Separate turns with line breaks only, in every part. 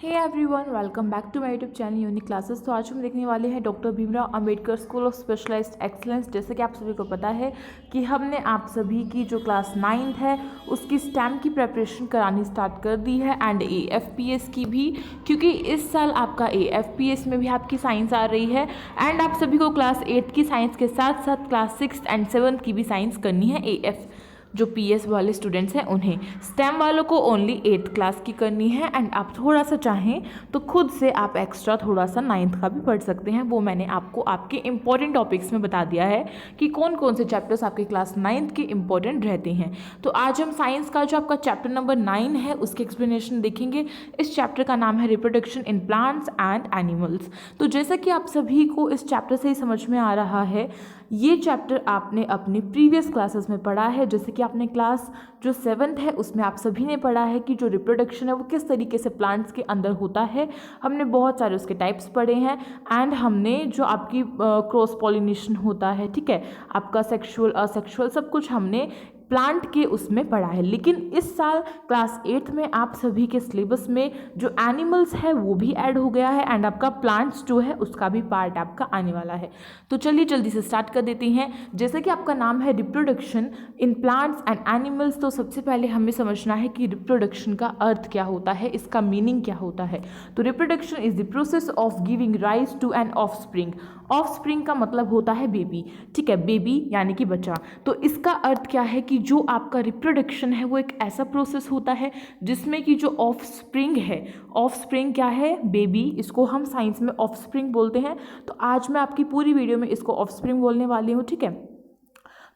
Hey everyone, welcome back to my YouTube channel unique classes. तो आज हम देखने वाले हैं doctor Bhimrao Ambedkar school of specialised excellence. जैसे कि आप सभी को पता है कि हमने आप सभी की जो क्लास 9th है उसकी स्टैम्प की प्रिपरेशन करानी स्टार्ट कर दी है एंड AFPS की भी, क्योंकि इस साल आपका AFPS में भी आपकी साइंस आ रही है एंड आप सभी को क्लास 8 की साइंस के साथ साथ क्लास 6 एंड 7 की भी साइंस करनी है। AF जो PS वाले स्टूडेंट्स हैं उन्हें, स्टेम वालों को ओनली 8th क्लास की करनी है एंड आप थोड़ा सा चाहें तो खुद से आप एक्स्ट्रा थोड़ा सा 9th का भी पढ़ सकते हैं। वो मैंने आपको आपके इंपॉर्टेंट टॉपिक्स में बता दिया है कि कौन कौन से चैप्टर्स आपके क्लास 9th के इंपॉर्टेंट रहते हैं। तो आज हम साइंस का जो आपका चैप्टर नंबर 9 है उसके एक्सप्लेनेशन देखेंगे। इस चैप्टर का नाम है reproduction in plants and animals. तो जैसा कि आप सभी को इस चैप्टर से ही समझ में आ रहा है, ये चैप्टर आपने अपनी प्रीवियस क्लासेस में पढ़ा है। जैसे कि आपने क्लास जो 7th है उसमें आप सभी ने पढ़ा है कि जो रिप्रोडक्शन है वो किस तरीके से प्लांट्स के अंदर होता है। हमने बहुत सारे उसके टाइप्स पढ़े हैं एंड हमने जो आपकी क्रॉस पॉलिनेशन होता है, ठीक है, आपका सेक्सुअल असेक्सुअल सब कुछ हमने प्लांट के उसमें पढ़ा है। लेकिन इस साल क्लास 8th में आप सभी के सिलेबस में जो एनिमल्स है वो भी ऐड हो गया है एंड आपका प्लांट्स जो है उसका भी पार्ट आपका आने वाला है। तो चलिए जल्दी से स्टार्ट कर देते हैं। जैसे कि आपका नाम है reproduction in plants and animals, तो सबसे पहले हमें समझना है कि रिप्रोडक्शन का अर्थ क्या होता है, इसका मीनिंग क्या होता है। तो reproduction is the process of giving rise to an offspring. Offspring का मतलब होता है बेबी, ठीक है, बेबी यानी कि बच्चा। तो इसका अर्थ क्या है कि जो आपका रिप्रोडक्शन है वो एक ऐसा प्रोसेस होता है जिसमें कि जो ऑफस्प्रिंग है, ऑफस्प्रिंग क्या है, बेबी, इसको हम साइंस में ऑफस्प्रिंग बोलते हैं। तो आज मैं आपकी पूरी वीडियो में इसको ऑफस्प्रिंग बोलने वाली हूँ, ठीक है।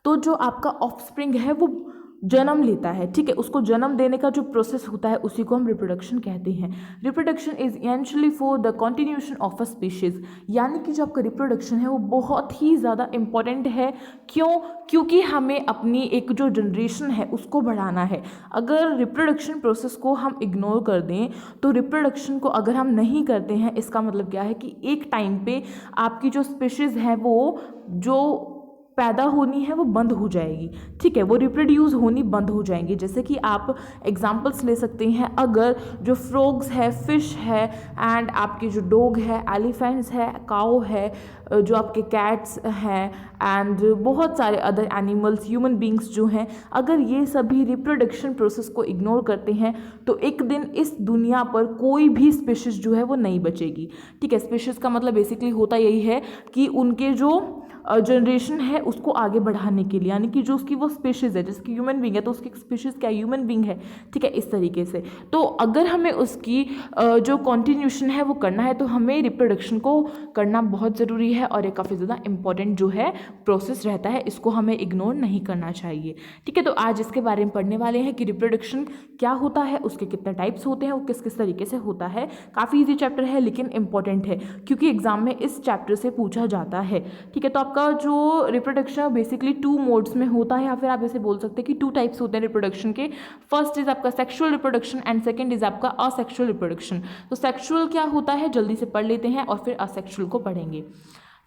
तो जो आपका ऑफस्प्रिंग है वो जन्म लेता है, ठीक है, उसको जन्म देने का जो प्रोसेस होता है उसी को हम रिप्रोडक्शन कहते हैं। Reproduction is essentially for the continuation of a species, यानी कि जो आपका रिप्रोडक्शन है वो बहुत ही ज़्यादा इंपॉर्टेंट है। क्यों? क्योंकि हमें अपनी एक जो जनरेशन है उसको बढ़ाना है। अगर रिप्रोडक्शन प्रोसेस को हम इग्नोर कर दें, तो रिप्रोडक्शन को अगर हम नहीं करते हैं, इसका मतलब क्या है कि एक टाइम पे आपकी जो स्पीशीज़ है वो जो पैदा होनी है वो बंद हो जाएगी, ठीक है, वो रिप्रोड्यूस होनी बंद हो जाएंगी। जैसे कि आप एग्जांपल्स ले सकते हैं, अगर जो फ्रॉग्स है, फिश है एंड आपके जो डॉग है, एलिफेंट्स है, काऊ है, जो आपके कैट्स हैं एंड बहुत सारे अदर एनिमल्स, ह्यूमन बींग्स जो हैं, अगर ये सभी रिप्रोडक्शन प्रोसेस को इग्नोर करते हैं तो एक दिन इस दुनिया पर कोई भी स्पीशीज़ जो है वो नहीं बचेगी, ठीक है। स्पीशीज़ का मतलब बेसिकली होता यही है कि उनके जो जनरेशन है उसको आगे बढ़ाने के लिए, यानी कि जो उसकी वो स्पीशीज़ है, जैसे कि ह्यूमन बींग है तो उसकी स्पीशीज़ क्या, ह्यूमन बींग है, ठीक है, इस तरीके से। तो अगर हमें उसकी जो कॉन्टिन्यूशन है वो करना है तो हमें रिप्रोडक्शन को करना बहुत ज़रूरी है और ये काफ़ी ज़्यादा इंपॉर्टेंट जो है प्रोसेस रहता है, इसको हमें इग्नोर नहीं करना चाहिए, ठीक है। तो आज इसके बारे में पढ़ने वाले हैं कि रिप्रोडक्शन क्या होता है, उसके कितने टाइप्स होते हैं, वो किस किस तरीके से होता है। काफ़ी ईजी चैप्टर है लेकिन इंपॉर्टेंट है क्योंकि एग्जाम में इस चैप्टर से पूछा जाता है, ठीक है। तो आपका जो रिप्रोडक्शन बेसिकली 2 मोड्स में होता है, या फिर आप ऐसे बोल सकते हैं कि 2 टाइप्स होते हैं रिप्रोडक्शन के। फर्स्ट इज आपका sexual reproduction and second is आपका असेक्सुअल रिप्रोडक्शन। तो सेक्सुअल क्या होता है जल्दी से पढ़ लेते हैं और फिर असेक्सुअल को पढ़ेंगे।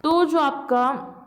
तो जो आपका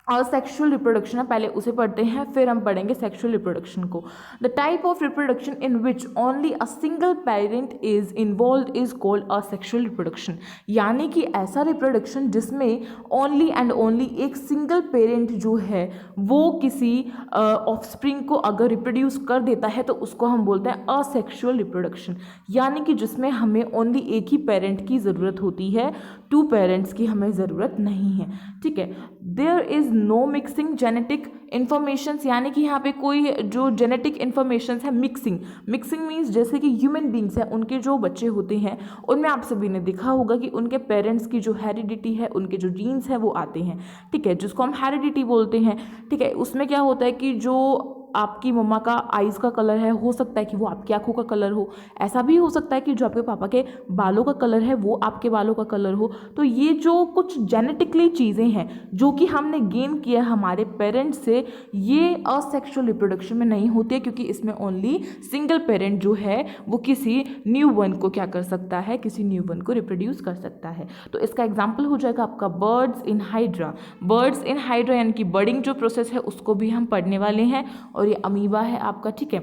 सेक्सुअल रिप्रोडक्शन है पहले उसे पढ़ते हैं, फिर हम पढ़ेंगे सेक्सुअल रिप्रोडक्शन को। The type of reproduction in which only a single parent is involve is called a sexual reproduction, यानी कि ऐसा रिप्रोडक्शन जिसमें ओनली एंड ओनली एक सिंगल पेरेंट जो है वो किसी ऑफस्प्रिंग को अगर रिप्रोड्यूस कर देता है तो उसको हम बोलते हैं असेक्सुअल रिप्रोडक्शन, यानी कि जिसमें हमें ओनली एक ही पेरेंट की ज़रूरत होती है, 2 पेरेंट्स की हमें ज़रूरत नहीं है, ठीक है। There is no mixing genetic informations, यानी कि यहाँ पे कोई जो जेनेटिक इन्फॉर्मेशंस है मिक्सिंग, मिक्सिंग मीन्स जैसे कि ह्यूमन बींग्स हैं उनके जो बच्चे होते हैं उनमें आप सभी ने देखा होगा कि उनके पेरेंट्स की जो हेरिडिटी है, उनके जो जीन्स हैं वो आते हैं, ठीक है, जिसको हम हेरिडिटी बोलते हैं, ठीक है। उसमें क्या होता है कि जो आपकी मम्मा का आइज़ का कलर है, हो सकता है कि वो आपकी आंखों का कलर हो, ऐसा भी हो सकता है कि जो आपके पापा के बालों का कलर है वो आपके बालों का कलर हो। तो ये जो कुछ जेनेटिकली चीज़ें हैं जो कि हमने गेन किया हमारे पेरेंट्स से, ये असेक्सुअल रिप्रोडक्शन में नहीं होती है क्योंकि इसमें ओनली सिंगल पेरेंट जो है वो किसी न्यू वन को क्या कर सकता है, किसी न्यू वन को रिप्रोड्यूस कर सकता है। तो इसका एग्जाम्पल हो जाएगा आपका birds in hydra. Birds in hydra यानी कि बर्डिंग जो प्रोसेस है उसको भी हम पढ़ने वाले हैं और ये अमीबा है आपका, ठीक है।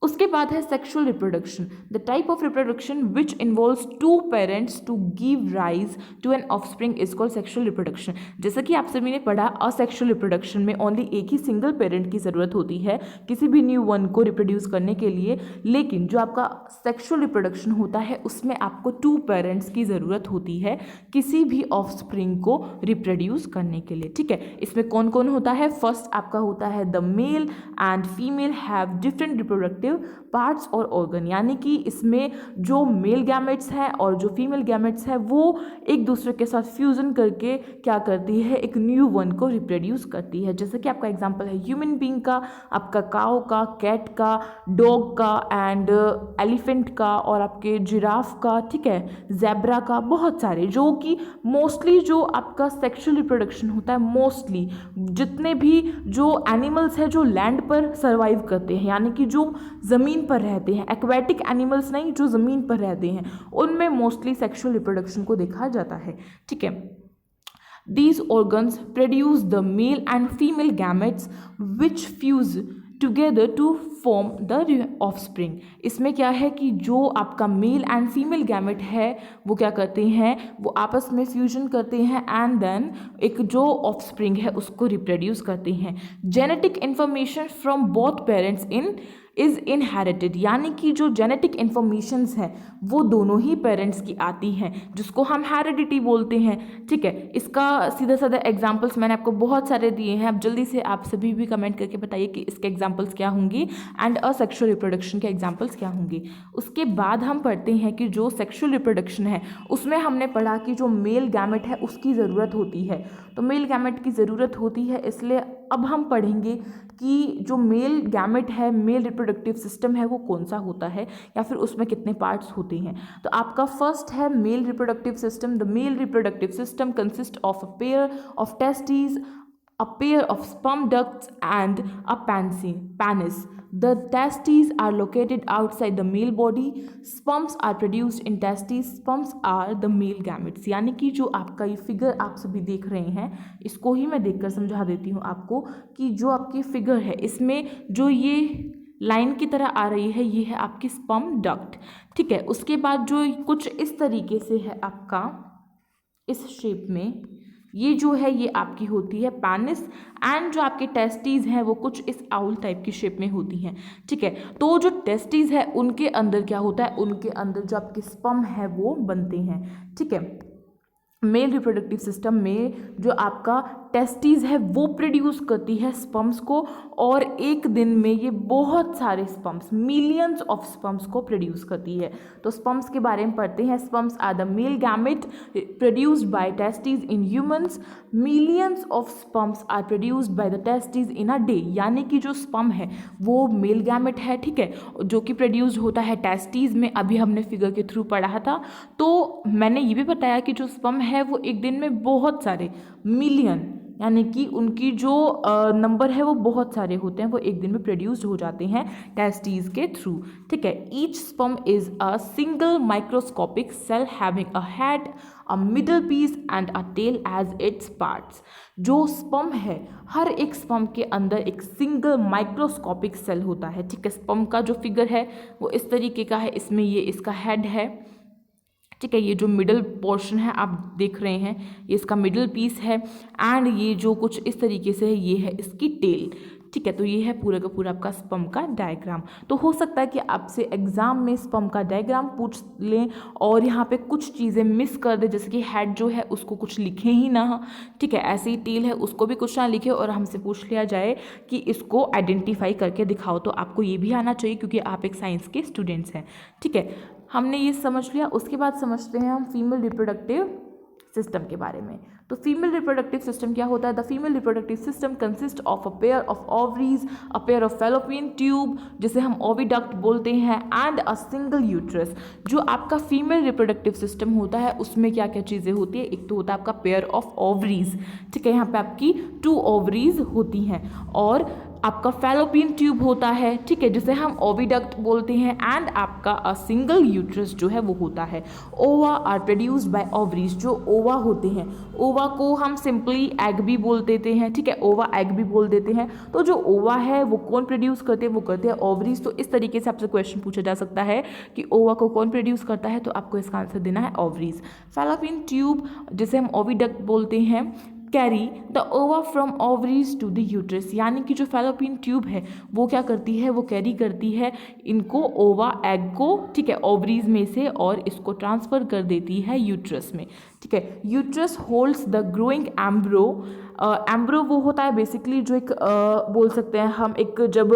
उसके बाद है sexual reproduction, the type of reproduction which involves two parents to give rise to an offspring is called sexual reproduction. जैसा कि आप सभी ने पढ़ा, असेक्सुअल रिप्रोडक्शन में ओनली एक ही सिंगल पेरेंट की ज़रूरत होती है किसी भी न्यू वन को रिप्रोड्यूस करने के लिए, लेकिन जो आपका सेक्सुअल रिप्रोडक्शन होता है उसमें आपको टू पेरेंट्स की ज़रूरत होती है किसी भी ऑफस्प्रिंग को रिप्रोड्यूस करने के लिए। ठीक है, इसमें कौन कौन होता है? फर्स्ट आपका होता है the male and female have different reproductive parts और ऑर्गन, यानी कि इसमें जो मेल गैमेट्स हैं और जो फीमेल गैमेट्स हैं वो एक दूसरे के साथ फ्यूजन करके क्या करती है, एक न्यू वन को रिप्रोड्यूस करती है। जैसे कि आपका एग्जांपल है ह्यूमन बीइंग का, आपका काऊ का, कैट का, डॉग का एंड एलिफेंट का और आपके जिराफ का, ठीक है, ज़ेब्रा का, बहुत सारे, जो कि मोस्टली जो आपका सेक्सुअल रिप्रोडक्शन होता है, मोस्टली जितने भी जो एनिमल्स हैं जो लैंड पर सर्वाइव करते हैं, यानी कि जो ज़मीन पर रहते हैं, एक्वेटिक एनिमल्स नहीं, जो ज़मीन पर रहते हैं, उनमें मोस्टली सेक्सुअल रिप्रोडक्शन को देखा जाता है। ठीक है, these organs produce the male and female gametes which fuse together to form the offspring। इसमें क्या है कि जो आपका मेल एंड फीमेल गैमेट है वो क्या करते हैं, वो आपस में फ्यूजन करते हैं एंड देन एक जो ऑफस्प्रिंग है उसको रिप्रोड्यूस करते हैं। Genetic information from both parents is inherited, यानी कि जो जेनेटिक इन्फॉर्मेशंस हैं वो दोनों ही पेरेंट्स की आती हैं, जिसको हम हेरिडिटी बोलते हैं। ठीक है, इसका सीधा साधा एग्जांपल्स मैंने आपको बहुत सारे दिए हैं, अब जल्दी से आप सभी भी कमेंट करके बताइए कि इसके एग्जांपल्स क्या होंगे एंड असेक्सुअल रिप्रोडक्शन के एग्जांपल्स क्या होंगे। उसके बाद हम पढ़ते हैं कि जो सेक्सुअल रिप्रोडक्शन है उसमें हमने पढ़ा कि जो मेल गैमेट है उसकी ज़रूरत होती है, तो मेल गैमेट की ज़रूरत होती है, इसलिए अब हम पढ़ेंगे कि जो मेल गैमेट है, मेल रिप्रोडक्टिव सिस्टम है, वो कौन सा होता है या फिर उसमें कितने पार्ट्स होते हैं। तो आपका फर्स्ट है male reproductive system. The male reproductive system consist of a pair of testis, a pair of sperm ducts and a penis. The testes are located outside the male body. Sperms are produced in testes. Sperms are the male gametes। यानी कि जो आपका ये figure आप सभी देख रहे हैं, इसको ही मैं देखकर समझा देती हूँ आपको कि जो आपकी फिगर है इसमें जो ये लाइन की तरह आ रही है ये है आपकी स्पर्म डक्ट। ठीक है, उसके बाद जो कुछ इस तरीके से है आपका इस शेप में, ये जो है ये आपकी होती है पेनिस एंड जो आपके टेस्टीज हैं वो कुछ इस आउल टाइप की शेप में होती हैं। ठीक है, तो जो टेस्टीज है उनके अंदर क्या होता है, उनके अंदर जो आपके स्पर्म है वो बनते हैं। ठीक है, मेल रिप्रोडक्टिव सिस्टम में जो आपका टेस्टीज है वो प्रोड्यूस करती है स्पर्म्स को, और एक दिन में ये बहुत सारे स्पर्म्स, मिलियंस ऑफ स्पर्म्स को प्रोड्यूस करती है। तो स्पर्म्स के बारे में पढ़ते हैं। Sperms are the male gamete produced by testes in humans. Millions of sperms are produced by the testes in a day, यानी कि जो स्पर्म है वो मेल गैमेट है, ठीक है, जो कि प्रोड्यूस होता है टेस्टीज में। अभी हमने फिगर के थ्रू पढ़ा था, तो मैंने ये भी बताया कि जो स्पर्म है वो एक दिन में बहुत सारे मिलियन, यानी कि उनकी जो नंबर है वो बहुत सारे होते हैं, वो एक दिन में प्रोड्यूस्ड हो जाते हैं टेस्टीज के थ्रू। ठीक है, each sperm is a single microscopic cell having a head, a middle piece and a tail as its parts. जो स्पर्म है, हर एक स्पर्म के अंदर एक सिंगल माइक्रोस्कोपिक सेल होता है। ठीक है, स्पर्म का जो फिगर है वो इस तरीके का है, इसमें ये इसका हेड है। ठीक है, ये जो मिडल पोर्शन है आप देख रहे हैं ये इसका मिडल पीस है, एंड ये जो कुछ इस तरीके से है ये है इसकी टेल। ठीक है, तो ये है पूरा का पूरा आपका स्पर्म का डायग्राम। तो हो सकता है कि आपसे एग्जाम में स्पर्म का डायग्राम पूछ लें और यहाँ पे कुछ चीज़ें मिस कर दे, जैसे कि हेड जो है उसको कुछ लिखे ही ना। ठीक है, ऐसे ही टेल है उसको भी कुछ ना लिखे और हमसे पूछ लिया जाए कि इसको आइडेंटिफाई करके दिखाओ, तो आपको ये भी आना चाहिए क्योंकि आप एक साइंस के स्टूडेंट्स हैं। ठीक है, हमने ये समझ लिया। उसके बाद समझते हैं हम फीमेल रिप्रोडक्टिव सिस्टम के बारे में। तो फीमेल रिप्रोडक्टिव सिस्टम क्या होता है? The female reproductive system consist of a pair of ovaries, a pair of fallopian tube जिसे हम ओविडक्ट बोलते हैं, एंड अ सिंगल यूट्रस। जो आपका फीमेल रिप्रोडक्टिव सिस्टम होता है उसमें क्या क्या चीज़ें होती है? एक तो होता है आपका पेयर ऑफ ओवरीज। ठीक है, यहाँ पे आपकी 2 ओवरीज होती हैं, और आपका फैलोपियन ट्यूब होता है, ठीक है, जिसे हम ओविडक्ट बोलते हैं, एंड आपका अ सिंगल यूट्रस जो है वो होता है। ओवा आर प्रोड्यूस्ड बाय ओवरीज, जो ओवा होते हैं, ओवा को हम सिंपली एग भी बोल देते हैं, ठीक है, ओवा एग भी बोल देते हैं। तो जो ओवा है वो कौन प्रोड्यूस करते हैं, वो करते हैं ओवरीज। तो इस तरीके से आपसे क्वेश्चन पूछा जा सकता है कि ओवा को कौन प्रोड्यूस करता है, तो आपको इसका आंसर देना है ओवरीज। फैलोपियन ट्यूब जिसे हम ओविडक्ट बोलते हैं, carry the ova from ovaries to the uterus, यानी कि जो फैलोपियन ट्यूब है वो क्या करती है, वो कैरी करती है इनको, ओवा एग को, ठीक है, ओवरीज में से, और इसको ट्रांसफ़र कर देती है यूट्रस में, ठीक है। Uterus holds the growing एम्ब्रो। एम्ब्रो वो होता है बेसिकली जो एक बोल सकते हैं हम, एक जब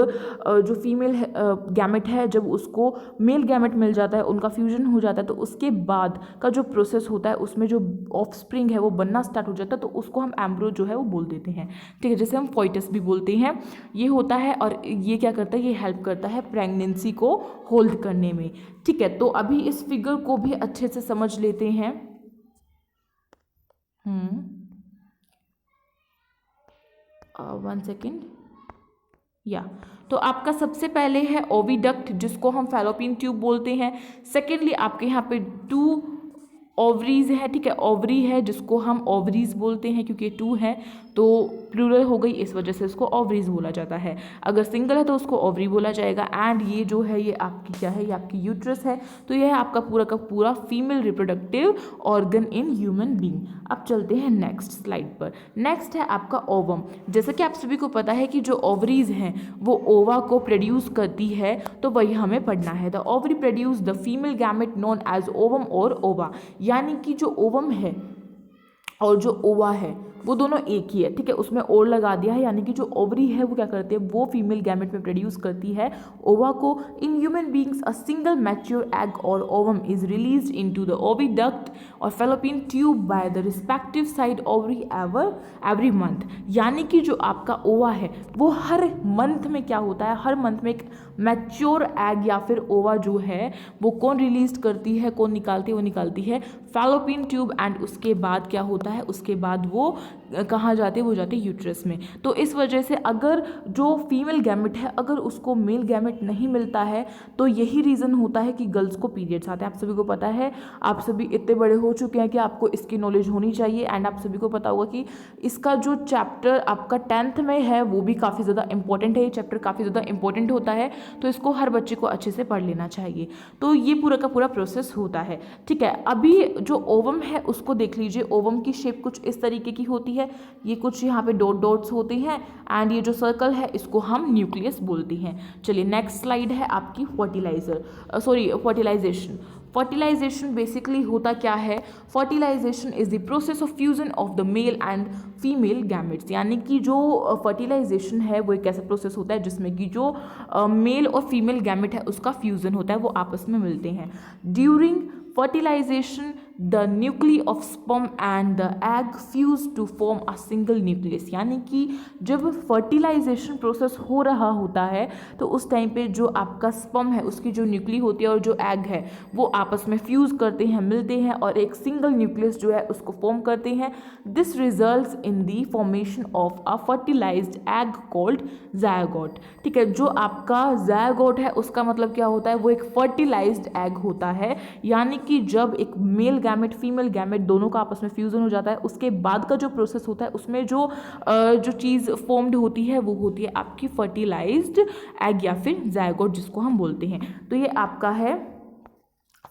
जो फीमेल गैमेट है, जब उसको मेल गैमेट मिल जाता है, उनका फ्यूजन हो जाता है, तो उसके बाद का जो प्रोसेस होता है उसमें जो ऑफस्प्रिंग है वो बनना स्टार्ट हो जाता है, तो उसको हम एम्ब्रो जो है वो बोल देते हैं, ठीक है, जैसे हम फॉइटस भी बोलते हैं, ये होता है। और ये क्या करता है, ये हेल्प करता है प्रेगनेंसी को होल्ड करने में, ठीक है। तो अभी इस फिगर को भी अच्छे से समझ लेते हैं। वन सेकेंड, या तो आपका सबसे पहले है ओविडक्ट, जिसको हम फैलोपियन ट्यूब बोलते हैं। सेकेंडली आपके यहाँ पे 2 ओवरीज है, ठीक है, ओवरी है जिसको हम ओवरीज बोलते हैं, क्योंकि 2 है तो प्लूरल हो गई, इस वजह से इसको ओवरीज बोला जाता है। अगर सिंगल है तो उसको ओवरी बोला जाएगा। एंड ये जो है ये आपकी क्या है, ये आपकी यूट्रस है। तो ये है आपका पूरा का पूरा female reproductive organ in human being. अब चलते हैं नेक्स्ट स्लाइड पर। नेक्स्ट है आपका ओवम। जैसा कि आप सभी को पता है कि जो ओवरीज हैं वो ओवा को प्रोड्यूस करती है, तो वही हमें पढ़ना है। The ovary produce the female gamete known as ovum और ओवा, यानी कि जो ओवम है और जो ओवा है वो दोनों एक ही है, ठीक है, उसमें और लगा दिया है, यानी कि जो ओवरी है वो क्या करते हैं, वो फीमेल गैमेट में प्रोड्यूस करती है ओवा को। In human beings a single mature egg और ovum is released into the oviduct और fallopian tube by the respective side ovary every month, यानी कि जो आपका ओवा है वो हर मंथ में क्या होता है, हर मंथ में एक मैच्योर एग या फिर ओवा जो है वो कौन रिलीज करती है, कौन निकालती है, वो निकालती है फैलोपियन ट्यूब। एंड उसके बाद क्या होता है, उसके बाद वो कहाँ जाते हैं, वो जाते हैं यूट्रस में। तो इस वजह से अगर जो फीमेल गैमेट है अगर उसको मेल गैमेट नहीं मिलता है तो यही रीज़न होता है कि गर्ल्स को पीरियड्स आते हैं। आप सभी को पता है, आप सभी इतने बड़े हो चुके हैं कि आपको इसकी नॉलेज होनी चाहिए। एंड आप सभी को पता होगा कि इसका जो चैप्टर आपका 10th में है वो भी काफ़ी ज़्यादा इंपॉर्टेंट है, ये चैप्टर काफ़ी ज़्यादा इंपॉर्टेंट होता है, तो इसको हर बच्चे को अच्छे से पढ़ लेना चाहिए। तो ये पूरा का पूरा प्रोसेस होता है, ठीक है। अभी जो ओवम है उसको देख लीजिए। ओवम की शेप कुछ इस तरीके की होती है, ये कुछ यहाँ पे डॉट डॉट्स होते हैं, एंड ये जो सर्कल है इसको हम न्यूक्लियस बोलते हैं। चलिए नेक्स्ट स्लाइड है आपकी फर्टिलाइजेशन। फर्टिलाइजेशन बेसिकली होता क्या है, fertilisation is the process of fusion of the male and female gametes, यानी कि जो फर्टिलाइजेशन है वो एक ऐसा प्रोसेस होता है जिसमें कि जो मेल और फीमेल गैमेट है उसका फ्यूजन होता है, वो आपस में मिलते हैं। During fertilization the nuclei of sperm and the egg fuse to form a single nucleus, यानी कि जब फर्टिलाइजेशन प्रोसेस हो रहा होता है तो उस टाइम पे जो आपका स्पर्म है उसकी जो न्यूक्ली होती है और जो एग है वो आपस में फ्यूज़ करते हैं, मिलते हैं और एक सिंगल न्यूक्लियस जो है उसको फॉर्म करते हैं। This results in the formation of a fertilised egg called zygote, ठीक है। जो आपका ज़ायगोट है उसका मतलब क्या होता है, वो एक फर्टिलाइज्ड एग होता है, यानी कि जब एक मेल गैमेट फीमेल गैमेट दोनों का आपस में फ्यूजन हो जाता है उसके बाद का जो प्रोसेस होता है उसमें जो चीज़ फॉर्म्ड होती है वो होती है आपकी फर्टिलाइज्ड एग या फिर ज़ायगोट जिसको हम बोलते हैं। तो ये आपका है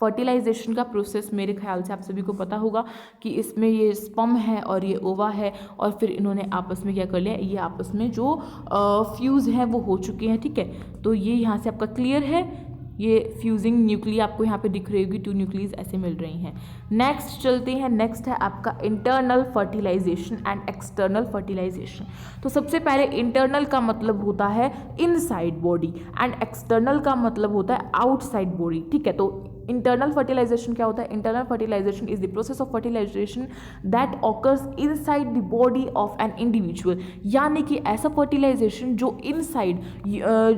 फर्टिलाइजेशन का प्रोसेस। मेरे ख्याल से आप सभी को पता होगा कि इसमें ये स्पर्म है और ये ओवा है और फिर इन्होंने आपस में क्या कर लिया, ये आपस में जो फ्यूज़ हैं वो हो चुके हैं, ठीक है। तो ये यहाँ से आपका क्लियर है, ये फ्यूजिंग न्यूक्ली आपको यहाँ पे दिख रही होगी, 2 न्यूक्लियस ऐसे मिल रही हैं। नेक्स्ट चलते हैं, नेक्स्ट है आपका internal fertilisation and external fertilisation. तो सबसे पहले इंटरनल का मतलब होता है इनसाइड बॉडी एंड एक्सटर्नल का मतलब होता है आउटसाइड बॉडी, ठीक है। तो इंटरनल फर्टिलाइजेशन क्या होता है? Internal fertilisation is the process of fertilisation that occurs inside the body of an individual, यानी कि ऐसा फर्टिलाइजेशन जो इनसाइड,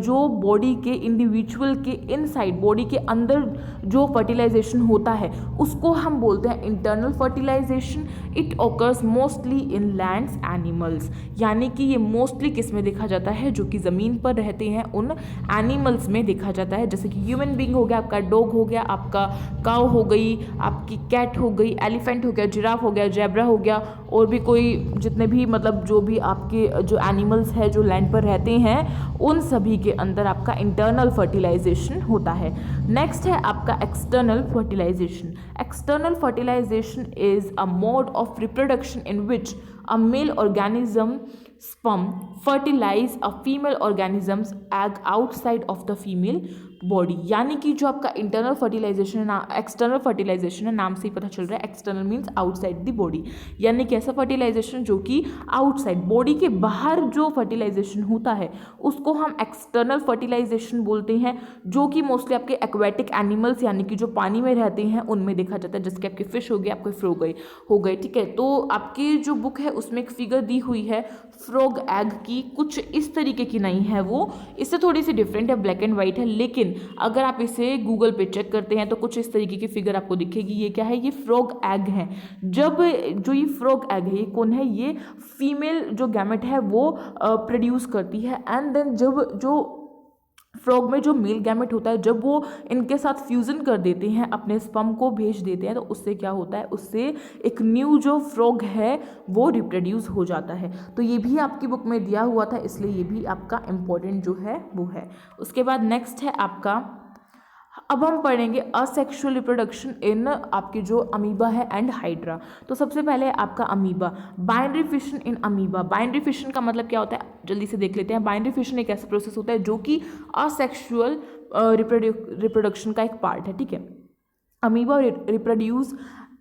जो बॉडी के इंडिविजुअल के इनसाइड, बॉडी के अंदर जो फर्टिलाइजेशन होता है उसको हम बोलते हैं internal fertilisation. It occurs mostly in lands animals, यानी कि ये मोस्टली किस में देखा जाता है? जो कि ज़मीन पर रहते हैं उन एनिमल्स में देखा जाता है, जैसे कि ह्यूमन बीइंग हो गया, आपका डॉग हो गया, आपका काऊ हो गई, आपकी कैट हो गई, एलिफेंट हो गया, जिराफ हो गया, जेब्रा हो गया, और भी कोई जितने भी मतलब जो भी आपके जो एनिमल्स है जो लैंड पर रहते हैं उन सभी के अंदर आपका इंटरनल फर्टिलाइजेशन होता है। नेक्स्ट है आपका external fertilisation. External fertilisation is a mode of reproduction in which a male organism sperm fertilize a female organism's egg outside of the female body, यानी कि जो आपका इंटरनल फर्टिलाइजेशन है, एक्सटर्नल फर्टिलाइजेशन है, नाम से ही पता चल रहा है external means outside the body, यानी कि ऐसा फर्टिलाइजेशन जो कि आउटसाइड बॉडी के बाहर जो फर्टिलाइजेशन होता है उसको हम एक्सटर्नल फर्टिलाइजेशन बोलते हैं, जो कि मोस्टली आपके एक्वेटिक एनिमल्स यानी कि जो पानी में रहते हैं उनमें देखा जाता है, जैसे कि आपके फिश हो गए, आपके फ्रॉग हो गए, ठीक है। तो आपकी जो बुक है उसमें एक फिगर दी हुई है फ्रॉग एग की, कुछ इस तरीके की नहीं है, वो इससे थोड़ी सी डिफरेंट है, ब्लैक एंड वाइट है, लेकिन अगर आप इसे गूगल पे चेक करते हैं तो कुछ इस तरीके की फिगर आपको दिखेगी। ये क्या है? ये फ्रॉग एग है। जब जो ये फ्रॉग एग है ये कौन है? ये फीमेल जो गैमेट है वो प्रोड्यूस करती है, एंड देन जब जो फ्रॉग में जो मेल गैमेट होता है जब वो इनके साथ फ्यूजन कर देते हैं, अपने स्पर्म को भेज देते हैं, तो उससे क्या होता है? उससे एक न्यू जो फ्रॉग है वो रिप्रोड्यूस हो जाता है। तो ये भी आपकी बुक में दिया हुआ था, इसलिए ये भी आपका इम्पोर्टेंट जो है वो है। उसके बाद नेक्स्ट है आपका, अब हम पढ़ेंगे असेक्सुअल रिप्रोडक्शन इन आपकी जो अमीबा है एंड हाइड्रा। तो सबसे पहले आपका amoeba, binary fission in amoeba. Binary fission का मतलब क्या होता है? जल्दी से देख लेते हैं। बाइनरी फिशन एक ऐसा प्रोसेस होता है जो कि असेक्सुअल रिप्रोडक्शन का एक पार्ट है, ठीक है। Amoeba reproduce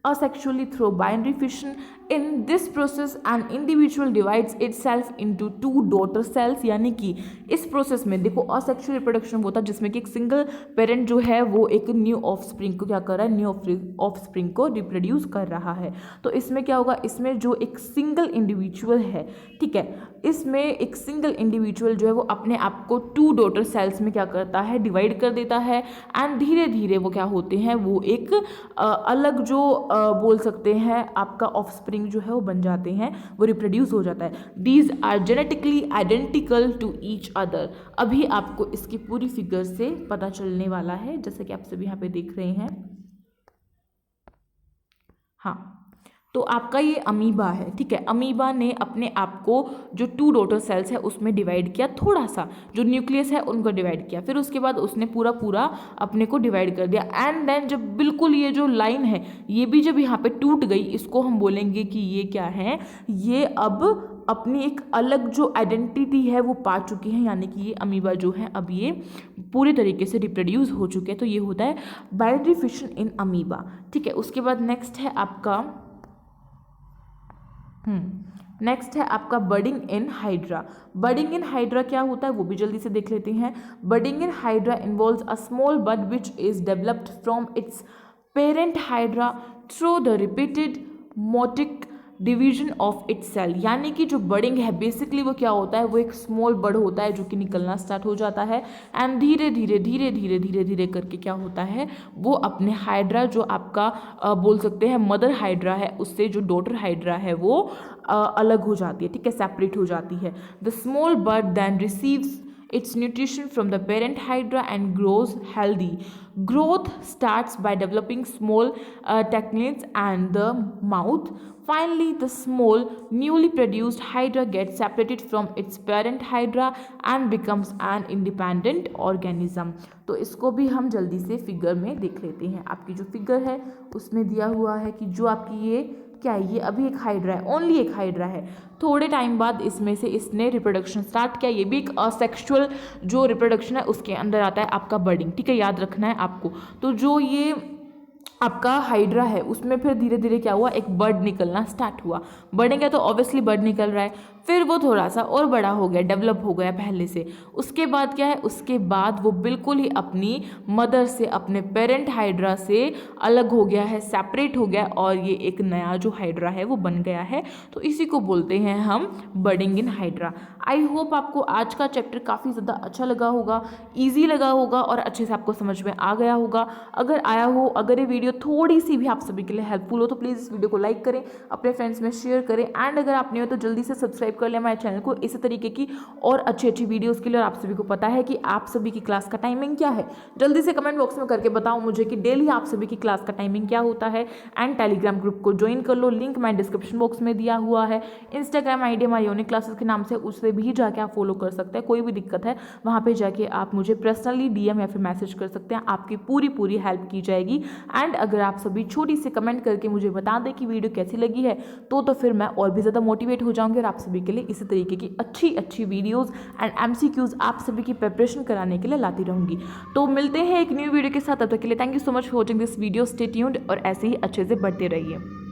asexually through binary fission. In this process an individual divides itself into two daughter cells, यानी कि इस प्रोसेस में देखो असेक्सुअल रिप्रोडक्शन होता है जिसमें कि एक सिंगल पेरेंट जो है वो एक न्यू ऑफस्प्रिंग को क्या कर रहा है? न्यू ऑफस्प्रिंग को रिप्रोड्यूस कर रहा है। तो इसमें क्या होगा? इसमें जो एक सिंगल इंडिविजुअल है, ठीक है, इसमें एक सिंगल इंडिविजुअल जो है वो अपने आप को टू डॉटर सेल्स में क्या करता है? डिवाइड कर देता है, एंड धीरे धीरे वो क्या होते हैं? वो एक अलग जो बोल सकते हैं आपका ऑफस्प्रिंग जो है वो बन जाते हैं, वो रिप्रोड्यूस हो जाता है। These are genetically identical to each other. अभी आपको इसकी पूरी फिगर से पता चलने वाला है, जैसे कि आप सभी यहाँ पे देख रहे हैं। हाँ, तो आपका ये अमीबा है, ठीक है। अमीबा ने अपने आप को जो टू डॉटर सेल्स है उसमें डिवाइड किया, थोड़ा सा जो न्यूक्लियस है उनको डिवाइड किया, फिर उसके बाद उसने पूरा अपने को डिवाइड कर दिया, एंड देन जब बिल्कुल ये जो लाइन है ये भी जब यहाँ पे टूट गई, इसको हम बोलेंगे कि ये क्या है? ये अब अपनी एक अलग जो आइडेंटिटी है वो पा चुकी है, यानी कि ये अमीबा जो है अब ये पूरे तरीके से रिप्रोड्यूस हो चुके हैं। तो ये होता है बाइनरी फिशन इन अमीबा, ठीक है। उसके बाद नेक्स्ट है आपका नेक्स्ट है आपका budding in hydra. Budding in hydra क्या होता है वो भी जल्दी से देख लेते हैं। Budding in hydra involves a small bud which is developed from its parent hydra through the repeated mitotic division of its cell, यानी कि जो बडिंग है बेसिकली वो क्या होता है? वो एक स्मॉल बड होता है जो कि निकलना स्टार्ट हो जाता है, एंड धीरे धीरे करके क्या होता है? वो अपने हाइड्रा जो आपका बोल सकते हैं मदर हाइड्रा है उससे जो डॉटर हाइड्रा है वो अलग हो जाती है, ठीक है, सेपरेट हो जाती है। The small bud then receives its nutrition from the parent hydra and grows healthy. Growth starts by developing small tectonids and the mouth. Finally, the small newly produced hydra gets separated from its parent hydra and becomes an independent organism. तो इसको भी हम जल्दी से figure में देख लेते हैं। आपकी जो फिगर है उसमें दिया हुआ है कि जो आपकी ये क्या है? ये अभी एक हाइड्रा है, ओनली एक हाइड्रा है। थोड़े टाइम बाद इसमें से इसने रिप्रोडक्शन स्टार्ट किया। ये भी एक असेक्सुअल जो रिप्रोडक्शन है उसके अंदर आता है आपका बर्डिंग, ठीक है, याद रखना है आपको। तो जो ये आपका हाइड्रा है उसमें फिर धीरे धीरे क्या हुआ? एक बर्ड निकलना स्टार्ट हुआ। बर्डिंग है तो ऑब्वियसली बर्ड निकल रहा है। फिर वो थोड़ा सा और बड़ा हो गया, डेवलप हो गया पहले से। उसके बाद क्या है, उसके बाद वो बिल्कुल ही अपनी मदर से, अपने पेरेंट हाइड्रा से अलग हो गया है, सेपरेट हो गया, और ये एक नया जो हाइड्रा है वो बन गया है। तो इसी को बोलते हैं हम budding in hydra. I hope आपको आज का चैप्टर काफ़ी ज़्यादा अच्छा लगा होगा, ईजी लगा होगा और अच्छे से आपको समझ में आ गया होगा। अगर आया हो, अगर ये वीडियो थोड़ी सी भी आप सभी के लिए हेल्पफुल हो तो प्लीज़ इस वीडियो को लाइक करें, अपने फ्रेंड्स में शेयर करें, एंड अगर आप नहीं हो तो जल्दी से सब्सक्राइब कर लें हमारे चैनल को इसी तरीके की और अच्छी अच्छी वीडियोज़ के लिए। और आप सभी को पता है कि आप सभी की क्लास का टाइमिंग क्या है, जल्दी से कमेंट बॉक्स में करके बताओ मुझे कि डेली आप सभी की क्लास का टाइमिंग क्या होता है। एंड टेलीग्राम ग्रुप को ज्वाइन कर लो, लिंक मैं डिस्क्रिप्शन बॉक्स में दिया हुआ है। इंस्टाग्राम आईडी हमारी यूनिक क्लासेस के नाम से, उससे भी जाके आप फॉलो कर सकते हैं। कोई भी दिक्कत है वहाँ पे जाके आप मुझे पर्सनली डीएम या फिर मैसेज कर सकते हैं, आपकी पूरी पूरी हेल्प की जाएगी। एंड अगर आप सभी छोटी सी कमेंट करके मुझे बता दें कि वीडियो कैसी लगी है तो फिर मैं और भी ज़्यादा मोटिवेट हो जाऊंगी और आप सभी के लिए इसी तरीके की अच्छी अच्छी वीडियोज़ एंड MCQs आप सभी की प्रिपरेशन कराने के लिए लाती रहूँगी। तो मिलते हैं एक न्यू वीडियो के साथ, तब तक के लिए thank you so much for watching this video. Stay tuned और ऐसे ही अच्छे से बढ़ते रहिए।